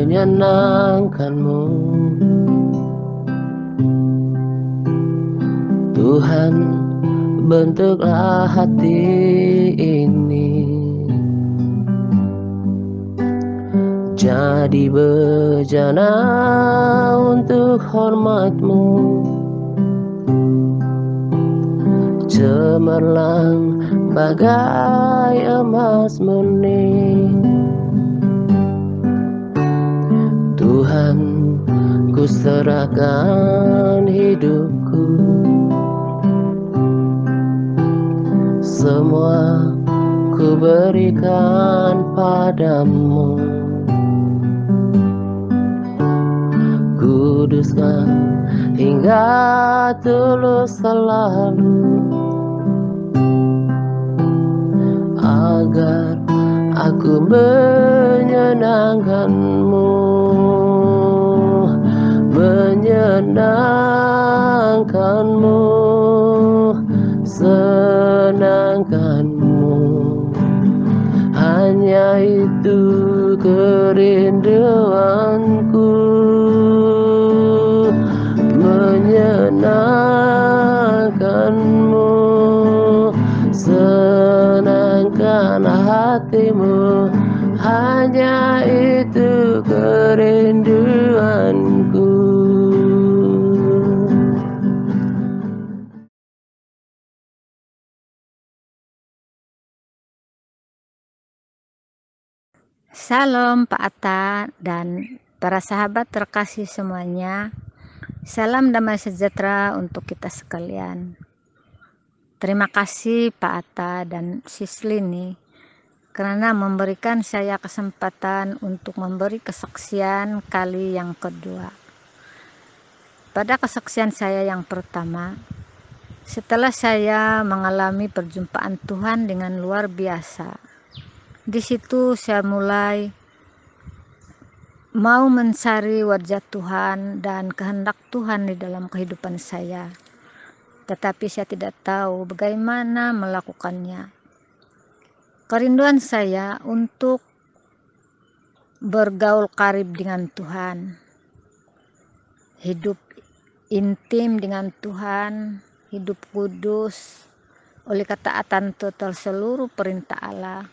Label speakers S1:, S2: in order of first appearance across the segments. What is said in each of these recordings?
S1: menyenangkanmu. Tuhan, bentuklah hati ini jadi bejana untuk hormat-Mu. Cemerlang bagai emas murni. Tuhan, ku serahkan hidupku, semua ku berikan padamu. Kuduskan hingga tulus selalu, agar aku menyenangkanmu, menyenangkanmu, senangkanmu. Hanya itu kerinduanku, menyenangkanmu, senangkan hatimu. Hanya itu kerinduanku.
S2: Salam Pak Atta dan para sahabat terkasih semuanya. Salam damai sejahtera untuk kita sekalian. Terima kasih Pak Atta dan Sislini karena memberikan saya kesempatan untuk memberi kesaksian kali yang kedua. Pada kesaksian saya yang pertama, setelah saya mengalami perjumpaan Tuhan dengan luar biasa, di situ saya mulai mau mencari wajah Tuhan dan kehendak Tuhan di dalam kehidupan saya. Tetapi saya tidak tahu bagaimana melakukannya. Kerinduan saya untuk bergaul karib dengan Tuhan, hidup intim dengan Tuhan, hidup kudus, oleh ketaatan total seluruh perintah Allah.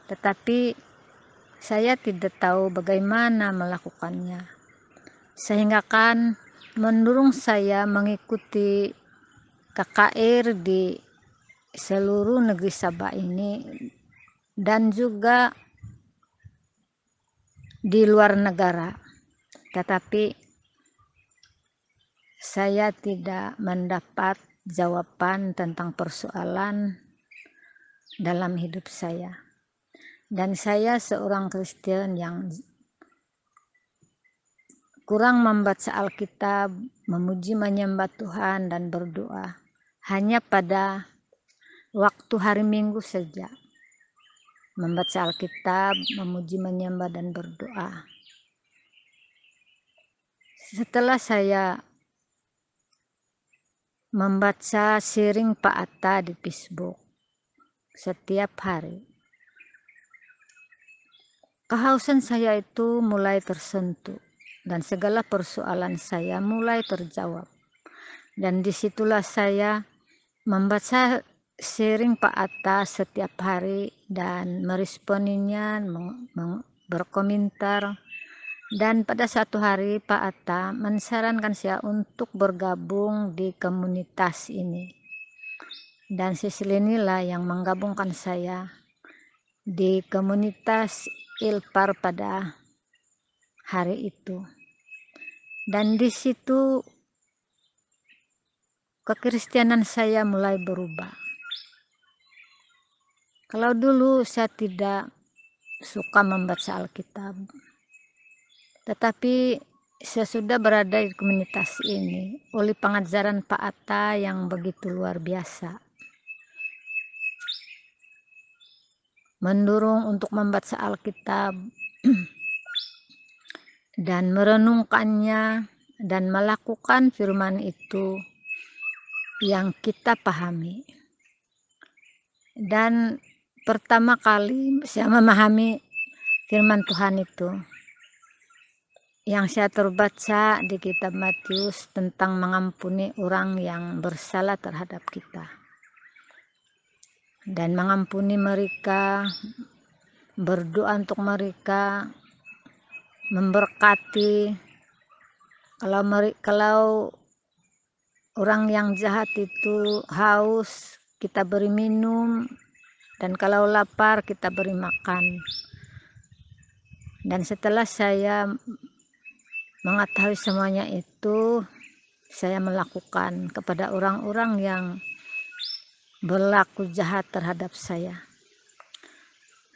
S2: Tetapi saya tidak tahu bagaimana melakukannya, sehingga kan mendorong saya mengikuti KKR di seluruh negeri Sabah ini dan juga di luar negara. Tetapi saya tidak mendapat jawaban tentang persoalan dalam hidup saya. Dan saya seorang Kristen yang kurang membaca Alkitab, memuji menyembah Tuhan dan berdoa hanya pada waktu hari Minggu saja. Membaca Alkitab, memuji menyembah dan berdoa. Setelah saya membaca sharing Pak Atta di Facebook setiap hari, kehausan saya itu mulai tersentuh dan segala persoalan saya mulai terjawab. Dan disitulah saya membaca sharing Pak Atta setiap hari dan meresponinya, berkomentar. Dan pada satu hari Pak Atta mensarankan saya untuk bergabung di komunitas ini. Dan Sislinilah yang menggabungkan saya di komunitas Ilpar pada hari itu. Dan di situ kekristenan saya mulai berubah. Kalau dulu saya tidak suka membaca Alkitab, tetapi saya sudah berada di komunitas ini oleh pengajaran Pak Atta yang begitu luar biasa, mendorong untuk membaca Alkitab dan merenungkannya dan melakukan firman itu yang kita pahami. Dan pertama kali saya memahami firman Tuhan itu, yang saya terbaca di kitab Matius tentang mengampuni orang yang bersalah terhadap kita dan mengampuni mereka, berdoa untuk mereka, memberkati. Kalau orang yang jahat itu haus, kita beri minum, dan kalau lapar kita beri makan. Dan setelah saya mengetahui semuanya itu, saya melakukan kepada orang-orang yang berlaku jahat terhadap saya.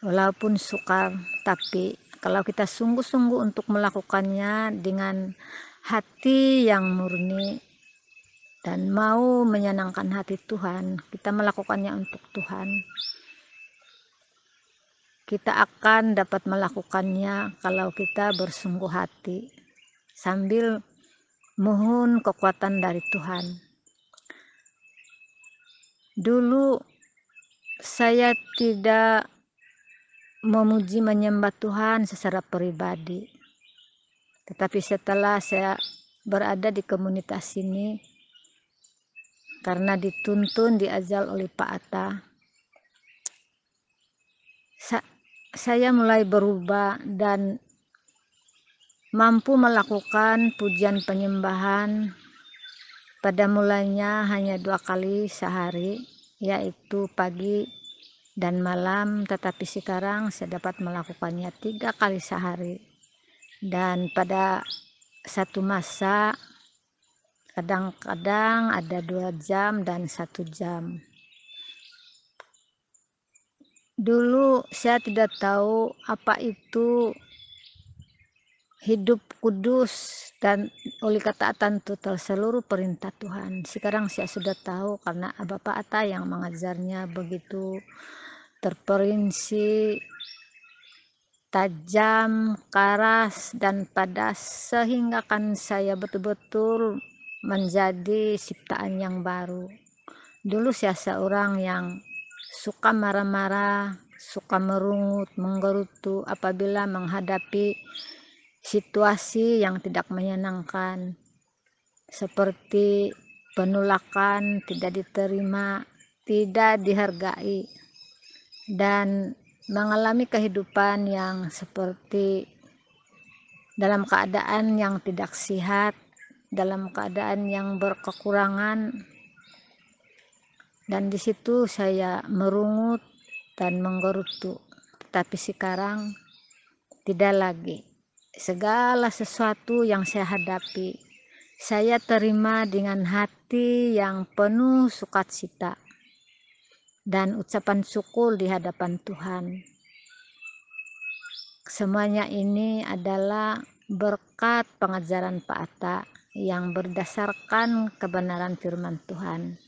S2: Walaupun sukar, tapi kalau kita sungguh-sungguh untuk melakukannya dengan hati yang murni dan mau menyenangkan hati Tuhan, kita melakukannya untuk Tuhan, kita akan dapat melakukannya kalau kita bersungguh hati sambil mohon kekuatan dari Tuhan. Dulu saya tidak memuji menyembah Tuhan secara pribadi, tetapi setelah saya berada di komunitas ini, karena dituntun diajar oleh Pak Atta, saya mulai berubah dan mampu melakukan pujian penyembahan. Pada mulanya hanya 2 kali sehari, yaitu pagi dan malam, tetapi sekarang saya dapat melakukannya 3 kali sehari. Dan pada satu masa kadang-kadang ada 2 jam dan 1 jam. Dulu saya tidak tahu apa itu hidup kudus dan oleh ketaatan total seluruh perintah Tuhan. Sekarang saya sudah tahu karena Bapak Atta yang mengajarnya begitu terperinci, tajam, keras, dan padas, sehingga kan saya betul-betul menjadi ciptaan yang baru. Dulu saya seorang yang suka marah-marah, suka merungut, menggerutu apabila menghadapi situasi yang tidak menyenangkan, seperti penolakan, tidak diterima, tidak dihargai, dan mengalami kehidupan yang seperti dalam keadaan yang tidak sehat, dalam keadaan yang berkekurangan. Dan di situ saya merungut dan menggerutu, tetapi sekarang tidak lagi. Segala sesuatu yang saya hadapi, saya terima dengan hati yang penuh sukacita dan ucapan syukur di hadapan Tuhan. Semuanya ini adalah berkat pengajaran Pak Atta yang berdasarkan kebenaran firman Tuhan.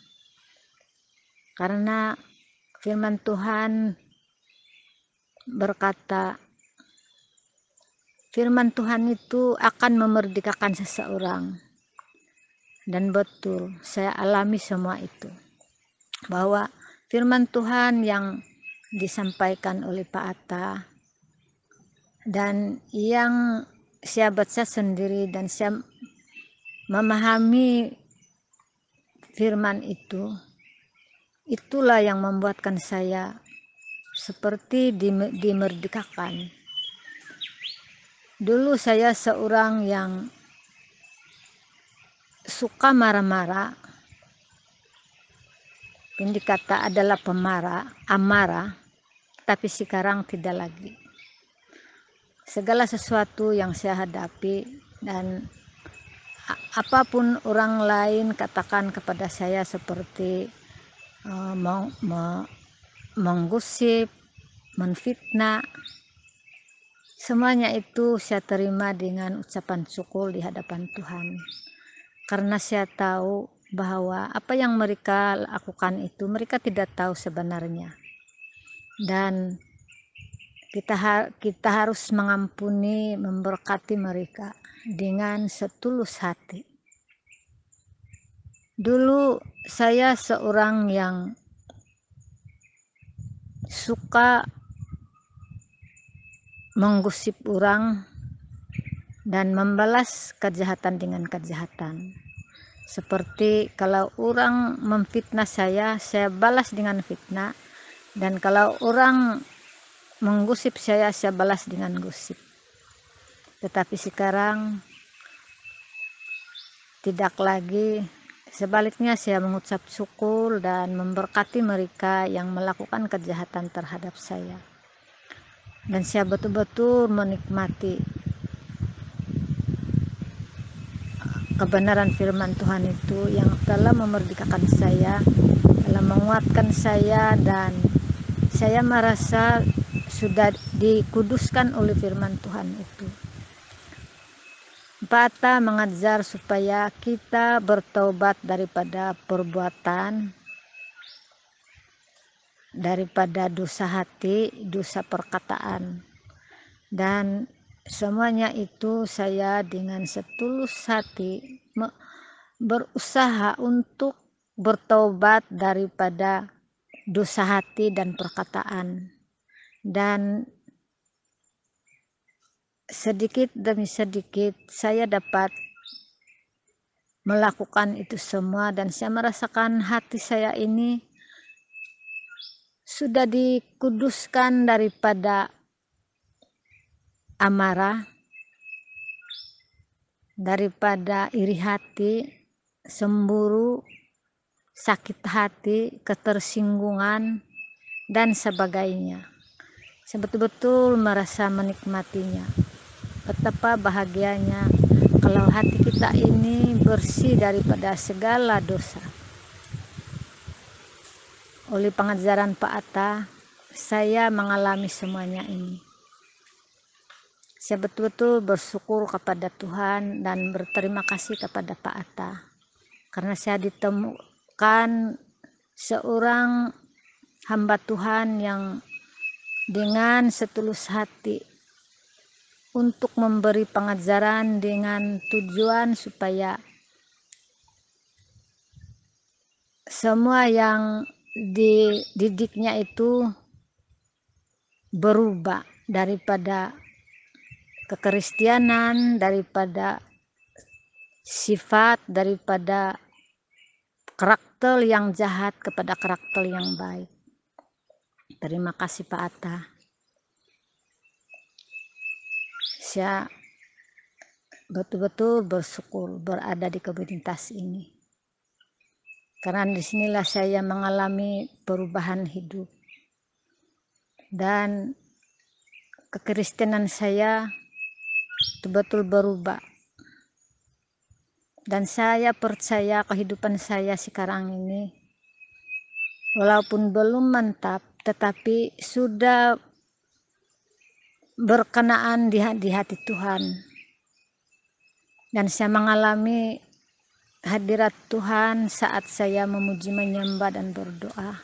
S2: Karena firman Tuhan berkata, firman Tuhan itu akan memerdekakan seseorang. Dan betul, saya alami semua itu. Bahwa firman Tuhan yang disampaikan oleh Pak Atta dan yang saya baca sendiri dan saya memahami firman itu, itulah yang membuatkan saya seperti dimerdekakan. Dulu saya seorang yang suka marah-marah, pendek kata adalah pemarah, amarah, tapi sekarang tidak lagi. Segala sesuatu yang saya hadapi dan apapun orang lain katakan kepada saya seperti menggosip, menfitnah, semuanya itu saya terima dengan ucapan syukur di hadapan Tuhan. Karena saya tahu bahwa apa yang mereka lakukan itu mereka tidak tahu sebenarnya. Dan kita harus mengampuni, memberkati mereka dengan setulus hati. Dulu saya seorang yang suka menggosip orang, dan membalas kejahatan dengan kejahatan. Seperti kalau orang memfitnah saya balas dengan fitnah, dan kalau orang menggusip saya balas dengan gusip. Tetapi sekarang tidak lagi, sebaliknya saya mengucap syukur dan memberkati mereka yang melakukan kejahatan terhadap saya. Dan saya betul-betul menikmati kebenaran firman Tuhan itu yang telah memerdekakan saya, telah menguatkan saya, dan saya merasa sudah dikuduskan oleh firman Tuhan itu. Pata mengajar supaya kita bertobat daripada perbuatan, daripada dosa hati, dosa perkataan, dan semuanya itu saya dengan setulus hati berusaha untuk bertobat daripada dosa hati dan perkataan, dan sedikit demi sedikit saya dapat melakukan itu semua, dan saya merasakan hati saya ini sudah dikuduskan daripada amarah, daripada iri hati, cemburu, sakit hati, ketersinggungan, dan sebagainya. Saya betul-betul merasa menikmatinya. Betapa bahagianya kalau hati kita ini bersih daripada segala dosa. Oleh pengajaran Pak Atta, saya mengalami semuanya ini. Saya betul-betul bersyukur kepada Tuhan dan berterima kasih kepada Pak Atta, karena saya ditemukan seorang hamba Tuhan yang dengan setulus hati untuk memberi pengajaran dengan tujuan supaya semua yang dididiknya itu berubah daripada kekristianan, daripada sifat, daripada karakter yang jahat kepada karakter yang baik. Terima kasih Pak Atta. Saya betul-betul bersyukur berada di komunitas ini, karena disinilah saya mengalami perubahan hidup, dan kekristenan saya betul-betul berubah, dan saya percaya kehidupan saya sekarang ini walaupun belum mantap tetapi sudah berkenaan di hati Tuhan, dan saya mengalami hadirat Tuhan saat saya memuji, menyembah, dan berdoa.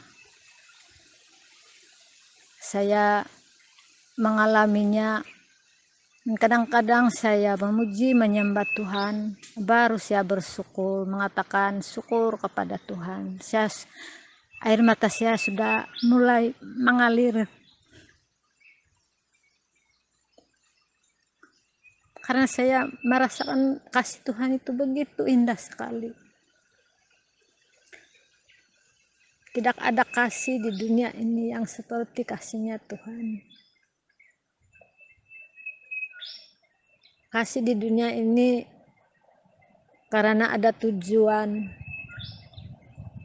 S2: Saya mengalaminya, kadang-kadang saya memuji, menyembah Tuhan, baru saya bersyukur, mengatakan syukur kepada Tuhan. Air mata saya sudah mulai mengalir, karena saya merasakan kasih Tuhan itu begitu indah sekali. Tidak ada kasih di dunia ini yang seperti kasihnya Tuhan. Kasih di dunia ini karena ada tujuan,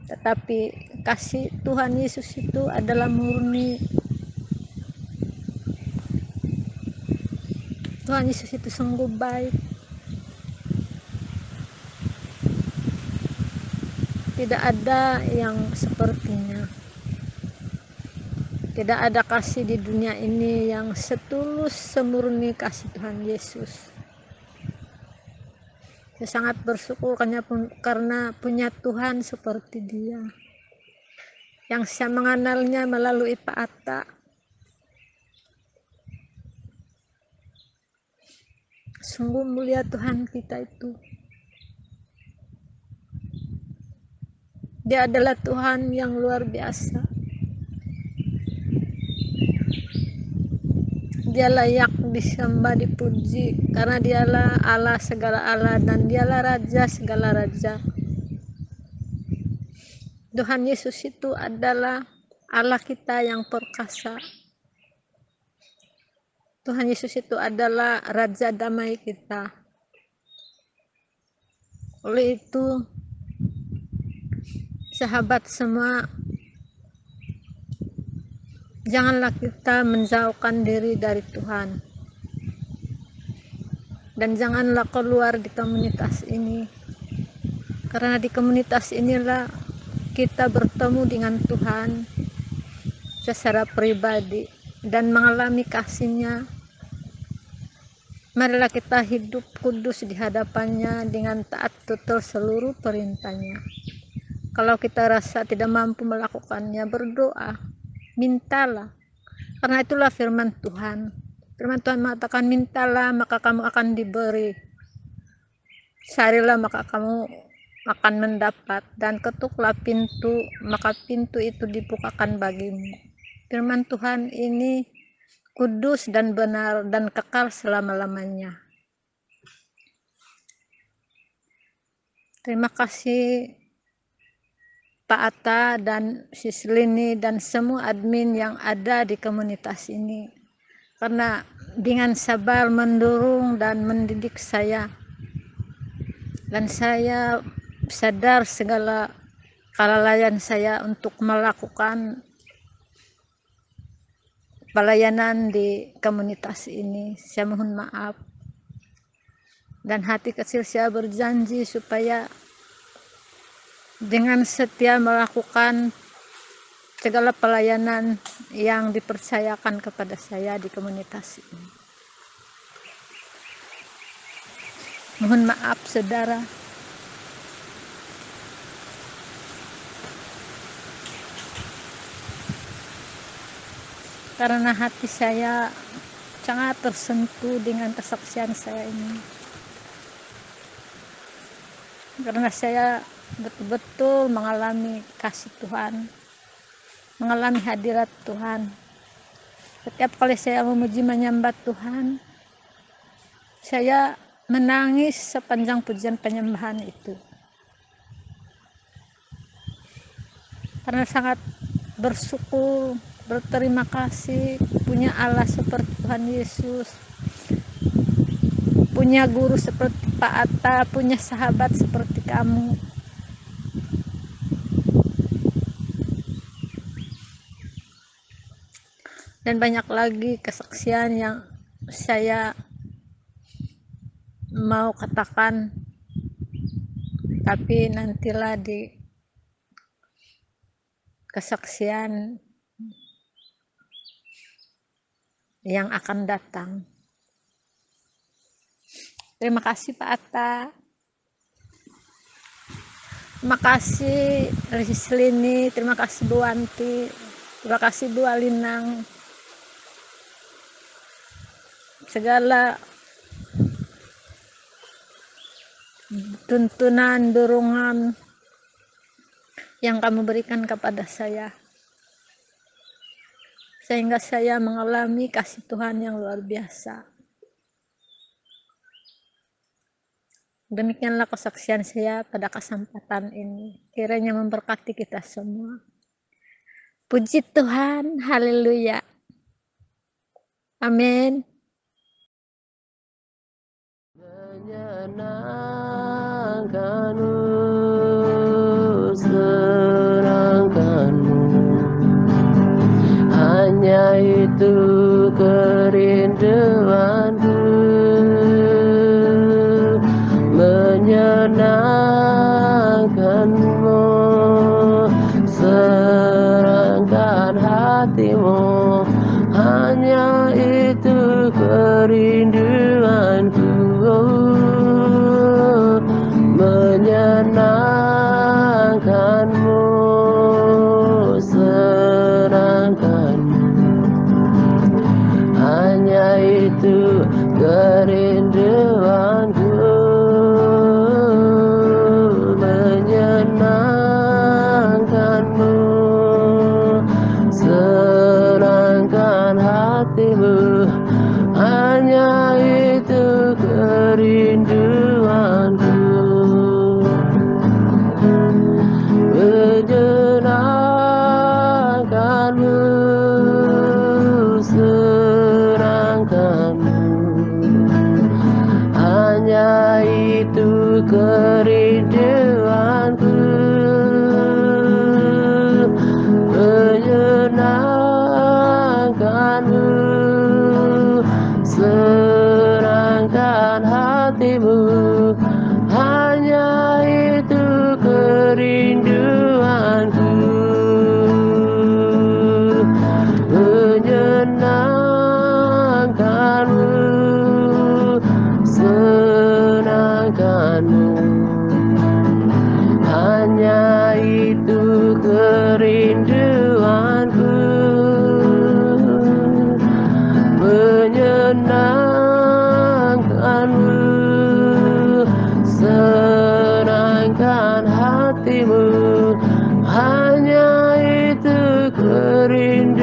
S2: tetapi kasih Tuhan Yesus itu adalah murni. Tuhan Yesus itu sungguh baik. Tidak ada yang sepertinya. Tidak ada kasih di dunia ini yang setulus, semurni kasih Tuhan Yesus. Saya sangat bersyukur karena punya Tuhan seperti Dia, yang saya mengenalnya melalui Pak Atta. Sungguh mulia Tuhan kita itu. Dia adalah Tuhan yang luar biasa. Dia layak disembah, dipuji, karena dialah Allah segala Allah dan dialah Raja segala Raja. Tuhan Yesus itu adalah Allah kita yang perkasa. Tuhan Yesus itu adalah Raja damai kita. Oleh itu, sahabat semua, janganlah kita menjauhkan diri dari Tuhan. Dan janganlah keluar di komunitas ini. Karena di komunitas inilah kita bertemu dengan Tuhan secara pribadi dan mengalami kasih-Nya. Marilah kita hidup kudus di hadapan-Nya dengan taat tutur seluruh perintah-Nya. Kalau kita rasa tidak mampu melakukannya, berdoa, mintalah. Karena itulah firman Tuhan. Firman Tuhan mengatakan, mintalah maka kamu akan diberi. Carilah maka kamu akan mendapat. Dan ketuklah pintu, maka pintu itu dibukakan bagimu. Firman Tuhan ini kudus dan benar dan kekal selama-lamanya. Terima kasih Pak Atta dan Sis Lini dan semua admin yang ada di komunitas ini, karena dengan sabar mendorong dan mendidik saya, dan saya sadar segala kelalaian saya untuk melakukan pelayanan di komunitas ini. Saya mohon maaf, dan hati kecil saya berjanji supaya dengan setia melakukan segala pelayanan yang dipercayakan kepada saya di komunitas ini. Mohon maaf saudara. Karena hati saya sangat tersentuh dengan kesaksian saya ini. Karena saya betul-betul mengalami kasih Tuhan, mengalami hadirat Tuhan. Setiap kali saya memuji menyembah Tuhan, saya menangis sepanjang pujian penyembahan itu. Karena sangat bersyukur, berterima kasih punya Allah seperti Tuhan Yesus, punya guru seperti Pak Atta, punya sahabat seperti kamu. Dan banyak lagi kesaksian yang saya mau katakan, tapi nantilah di kesaksian yang akan datang. Terima kasih Pak Atta. Terima kasih Sis Lini, terima kasih Bu Wanti, terima kasih Bu Alinang. Segala tuntunan, dorongan yang kamu berikan kepada saya, sehingga saya mengalami kasih Tuhan yang luar biasa. Demikianlah kesaksian saya pada kesempatan ini. Kiranya memberkati kita semua. Puji Tuhan, haleluya. Amin.
S1: Menyenangkanmu, senangkanmu, hanya itu kerinduanku. Menyenangkanmu, serangkan hatimu, hanya itu kerinduanku. Menyenangkanmu, serangkanmu, hanya itu kerinduanku. Menyenangkanmu, serangkan hatimu, kerinduanku, menyenangkanmu, senangkan hatimu, hanya itu kerinduanku, menyenangkanmu, senangkanmu, hanya itu kerinduanku, menyenangkanmu, senangkan hatimu, hanya itu kerinduanku.